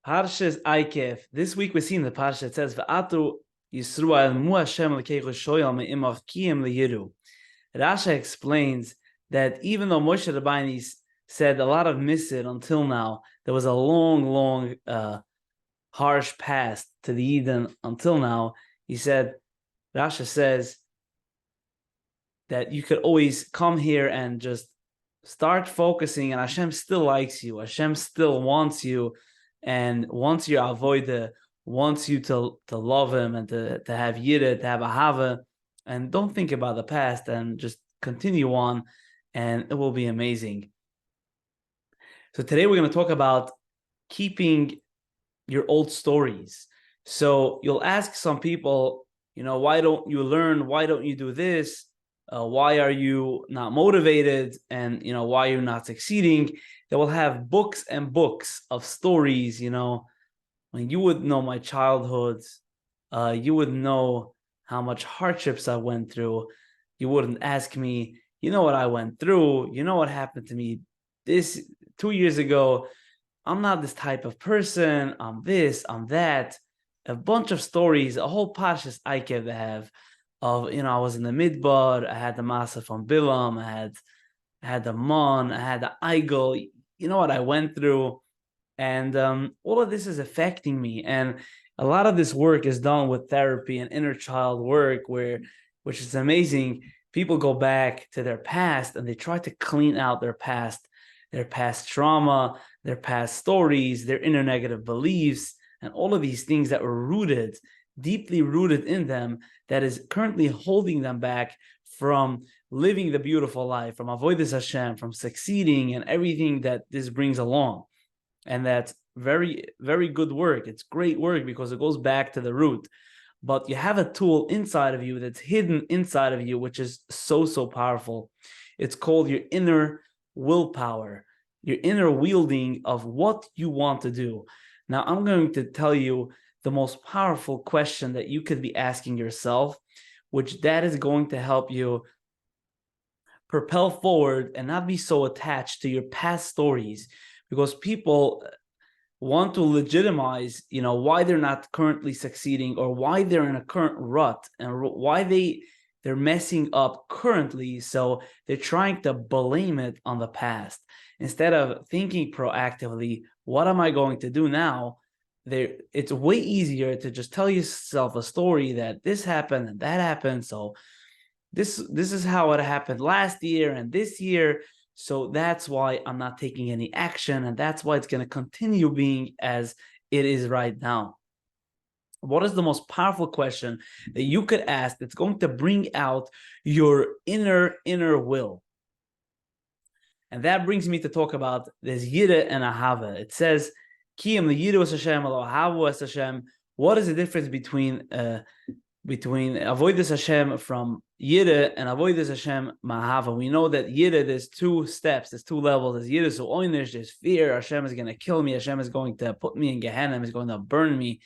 Parshas Eikev. This week we see in the Parsha it says, "V'atu Yisrael mu Hashem l'keichu shoyal me'imav kiyim liyiru." Rasha explains that even though Moshe Rabbeinu said a lot of mitzvot until now, there was a long, harsh past to the Eden until now. He said, Rasha says that you could always come here and just start focusing, and Hashem still likes you. Hashem still wants you, and wants your avodah, wants you to love Him and to have yirah, to have ahava, and don't think about the past and just continue on, and it will be amazing. So today we're going to talk about keeping your old stories. So you'll ask some people, why don't you learn? Why don't you do this? Why are you not motivated? And, why you're not succeeding? They will have books and books of stories, when you would know my childhood, you would know how much hardships I went through. You wouldn't ask me, what I went through, what happened to me this 2 years ago. I'm not this type of person. I'm this, I'm that. A bunch of stories, a whole Parshas Eikev they have of, I was in the Midbar, I had the Masa from Bilam, I had the Mon, I had the Eigel, what I went through. And all of this is affecting me. And a lot of this work is done with therapy and inner child work, which is amazing. People go back to their past and they try to clean out their past trauma, their past stories, their inner negative beliefs, and all of these things that were deeply rooted in them, that is currently holding them back from living the beautiful life, from avodas Hashem, from succeeding and everything that this brings along. And that's very, very good work. It's great work because it goes back to the root. But you have a tool inside of you that's hidden inside of you, which is so powerful. It's called your inner willpower, your inner wielding of what you want to do. Now, I'm going to tell you the most powerful question that you could be asking yourself, which that is going to help you propel forward and not be so attached to your past stories, because people want to legitimize, why they're not currently succeeding, or why they're in a current rut, and why they're messing up currently. So they're trying to blame it on the past instead of thinking proactively, what am I going to do now? It's way easier to just tell yourself a story that this happened and that happened. So this is how it happened last year and this year. So that's why I'm not taking any action, and that's why it's going to continue being as it is right now. What is the most powerful question that you could ask that's going to bring out your inner will? And that brings me to talk about this yirah and ahava. It says, "Kiyam liyiru es Hashem, alo ahavu es Hashem." What is the difference between avodas Hashem from yirah and avodas Hashem ma'ahava? We know that yirah, there's two steps, there's two levels. There's yirah so oynish, there's fear. Hashem is going to kill me. Hashem is going to put me in Gehenna. He's going to burn me.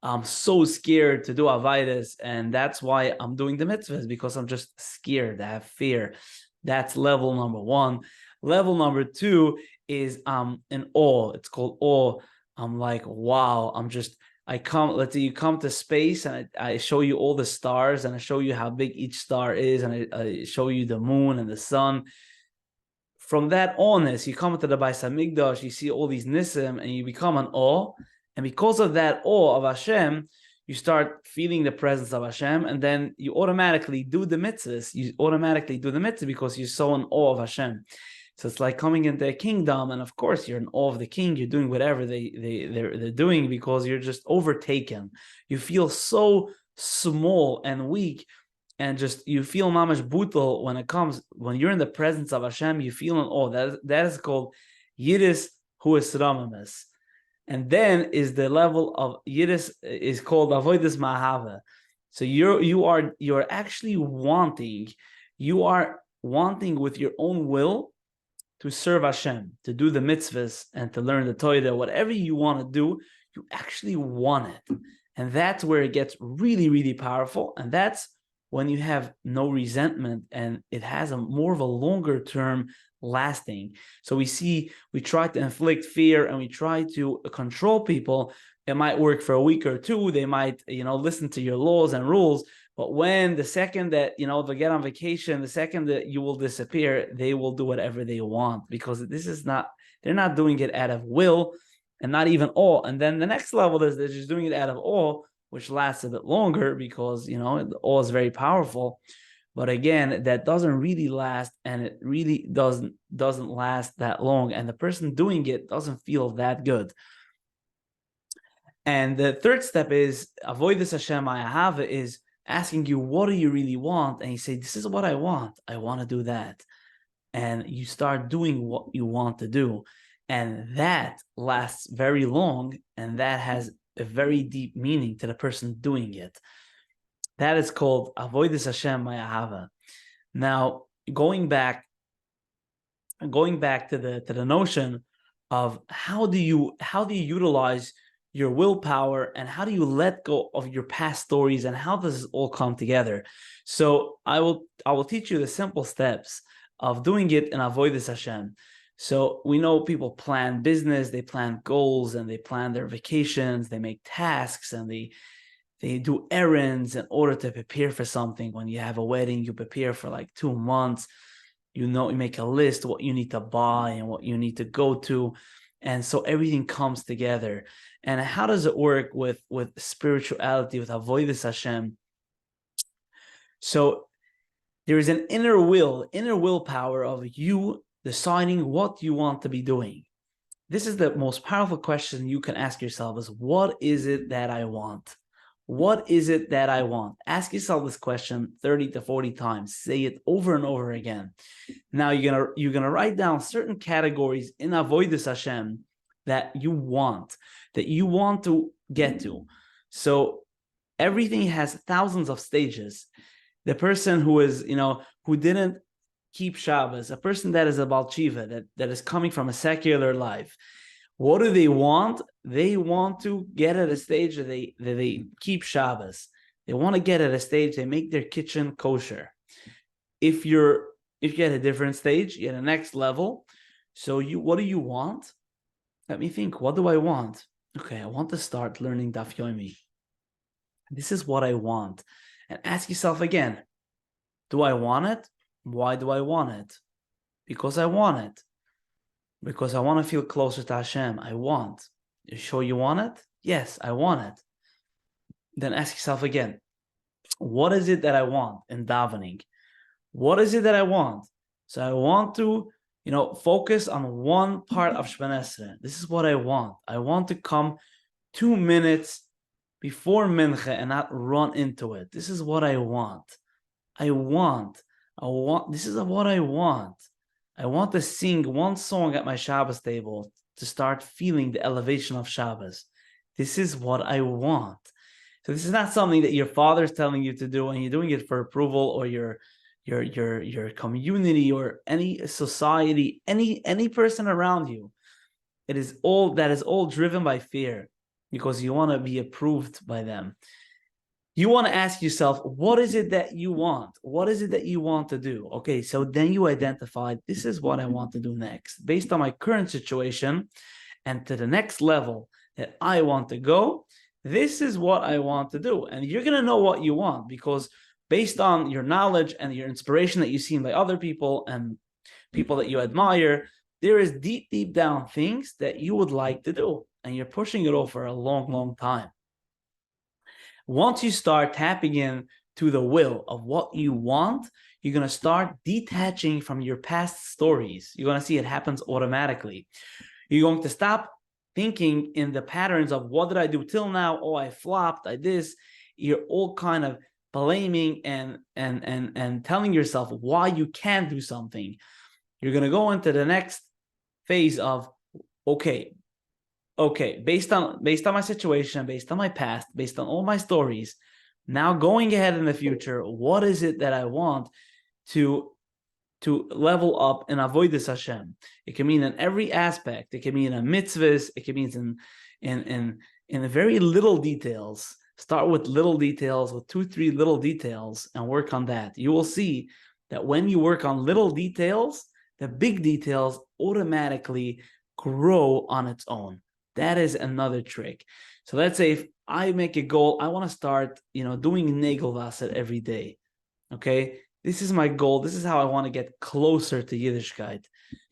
I'm so scared to do avodas, and that's why I'm doing the mitzvahs, because I'm just scared. I have fear. That's level number one. Level number two is in awe. It's called awe. I'm like, wow, let's say you come to space and I show you all the stars, and I show you how big each star is, and I show you the moon and the sun. From that awness, you come to the Bais HaMikdash, you see all these nisim, and you become an awe. And because of that awe of Hashem, you start feeling the presence of Hashem, and then you automatically do the mitzvahs. You automatically do the mitzvah because you're so in awe of Hashem. So it's like coming into a kingdom, and of course you're in awe of the king. You're doing whatever they're doing because you're just overtaken. You feel so small and weak, and just you feel mamash butal when you're in the presence of Hashem. You feel in awe. That is called yiris hu esramamis. And then is the level of yiris is called avodas ma'ahava. So you're actually wanting with your own will to serve Hashem, to do the mitzvahs and to learn the Torah. Whatever you want to do, you actually want it. And that's where it gets really, really powerful. And that's when you have no resentment, and it has more of a longer term lasting. So we try to inflict fear and we try to control people. It might work for a week or two. They might, listen to your laws and rules. But when the second that, they get on vacation, the second that you will disappear, they will do whatever they want, because they're not doing it out of will and not even awe. And then the next level is they're just doing it out of awe, which lasts a bit longer because, awe is very powerful. But again, that doesn't really last, and it really doesn't last that long. And the person doing it doesn't feel that good. And the third step is avoidus Hashem Ahava, is asking you, what do you really want? And you say, this is what I want. I want to do that. And you start doing what you want to do. And that lasts very long. And that has a very deep meaning to the person doing it. That is called avoidus Hashem Ahava. Now, going back to the notion of how do you utilize your willpower, and how do you let go of your past stories, and how does it all come together? So I will teach you the simple steps of doing it in avoidus Hashem. So we know people plan business, they plan goals, and they plan their vacations, they make tasks, and they do errands in order to prepare for something. When you have a wedding, you prepare for like 2 months. You make a list what you need to buy and what you need to go to. And so everything comes together. And how does it work with spirituality, with avoidus Hashem? So there is an inner willpower of you deciding what you want to be doing. This is the most powerful question you can ask yourself, is what is it that I want? What is it that I want? Ask yourself this question 30 to 40 times. Say it over and over again. Now you're gonna write down certain categories in avoidus Hashem that you want to get to. So everything has thousands of stages. The person who is, who didn't keep Shabbos, a person that is a Baal Tshuva, that is coming from a secular life, what do they want? They want to get at a stage that they keep Shabbos. They want to get at a stage they make their kitchen kosher. If you're at a different stage, you're at the next level. So what do you want? Let me think. What do I want? Okay, I want to start learning Daf Yomi. This is what I want. And ask yourself again, do I want it? Why do I want it? Because I want it. Because I want to feel closer to Hashem. I want. You sure you want it? Yes, I want it. Then ask yourself again, what is it that I want in davening? What is it that I want? So I want to, focus on one part of Shemona Esrei. This is what I want. I want to come 2 minutes before Mincha and not run into it. This is what I want. This is what I want. I want to sing one song at my Shabbos table to start feeling the elevation of Shabbos. This is what I want. So this is not something that your father is telling you to do and you're doing it for approval, or your community, or any society, any person around you. That is all driven by fear, because you want to be approved by them. You want to ask yourself, what is it that you want? What is it that you want to do? Okay, so then you identify, this is what I want to do next, based on my current situation, and to the next level that I want to go. This is what I want to do. And you're going to know what you want, because based on your knowledge and your inspiration that you've seen by other people and people that you admire, there is deep down things that you would like to do, and you're pushing it over a long time. Once you start tapping in to the will of what you want, you're going to start detaching from your past stories. You're going to see it happens automatically. You're going to stop thinking in the patterns of, what did I do till now? Oh, I flopped, I this. You're all kind of blaming and telling yourself why you can't do something. You're going to go into the next phase of, okay, based on my situation, based on my past, based on all my stories, now going ahead in the future, what is it that I want to level up and avoidus Hashem? It can mean in every aspect. It can mean in mitzvahs. It can mean in very little details. Start with little details, with 2-3 little details, and work on that. You will see that when you work on little details, the big details automatically grow on its own. That is another trick. So let's say if I make a goal, I want to start, doing Nagelwasser every day. Okay, this is my goal. This is how I want to get closer to Yiddishkeit.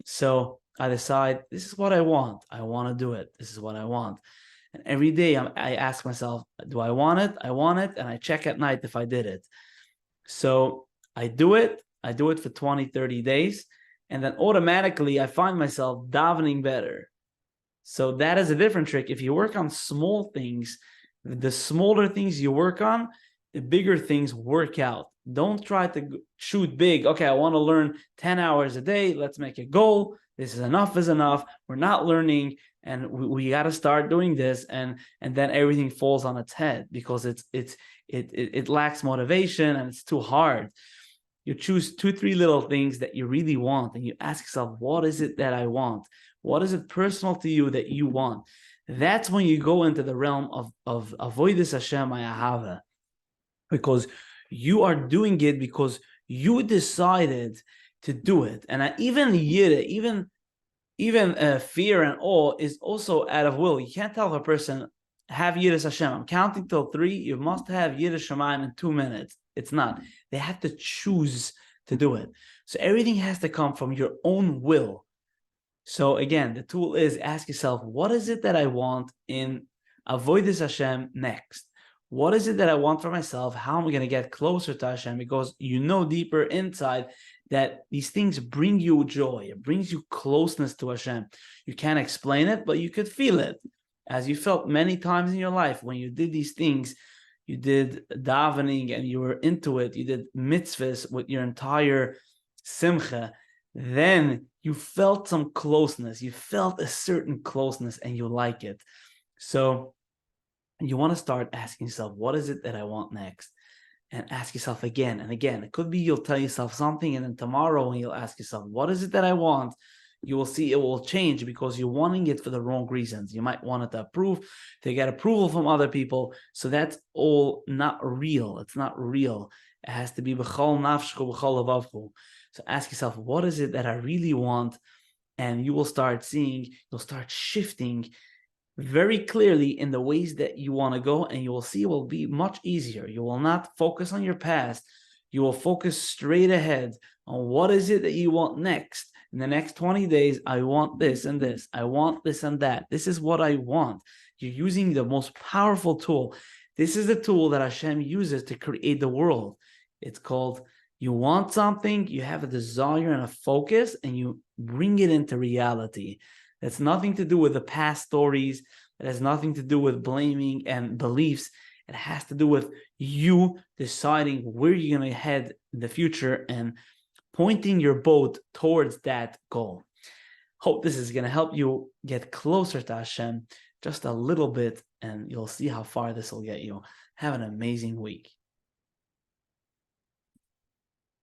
So I decide this is what I want. I want to do it. This is what I want. And every day I ask myself, do I want it? I want it. And I check at night if I did it. So I do it. I do it for 20, 30 days. And then automatically I find myself davening better. So that is a different trick. If you work on small things, the smaller things you work on, the bigger things work out. Don't try to shoot big. Okay, I want to learn 10 hours a day. Let's make a goal. This is enough. We're not learning, and we got to start doing this, and then everything falls on its head because it lacks motivation and it's too hard. You choose 2-3 little things that you really want, and you ask yourself, what is it that I want? What is it personal to you that you want? That's when you go into the realm of avodas Hashem Ahava, because you are doing it because you decided to do it. And even fear and awe is also out of will. You can't tell a person, have Yiras Hashem. I'm counting till 3. You must have Yiras Shamayim in 2 minutes. It's not. They have to choose to do it. So everything has to come from your own will. So again, the tool is ask yourself, what is it that I want in avodas Hashem next? What is it that I want for myself? How am I going to get closer to Hashem? Because you know deeper inside that these things bring you joy. It brings you closeness to Hashem. You can't explain it, but you could feel it. As you felt many times in your life when you did these things, you did davening and you were into it. You did mitzvahs with your entire simcha. Then you felt some closeness. You felt a certain closeness and you like it. So you want to start asking yourself, what is it that I want next? And ask yourself again and again. It could be you'll tell yourself something, and then tomorrow when you'll ask yourself, what is it that I want? You will see it will change because you're wanting it for the wrong reasons. You might want it to get approval from other people. So that's all not real. It's not real. It has to be b'chol nafshcho b'chol levavcho. So ask yourself, what is it that I really want? And you will start seeing, you'll start shifting very clearly in the ways that you want to go, and you will see it will be much easier. You will not focus on your past. You will focus straight ahead on what is it that you want next. In the next 20 days, I want this and this. I want this and that. This is what I want. You're using the most powerful tool. This is the tool that Hashem uses to create the world. It's called, you want something, you have a desire and a focus, and you bring it into reality. That's nothing to do with the past stories. It has nothing to do with blaming and beliefs. It has to do with you deciding where you're going to head in the future and pointing your boat towards that goal. Hope this is going to help you get closer to Hashem just a little bit, and you'll see how far this will get you. Have an amazing week.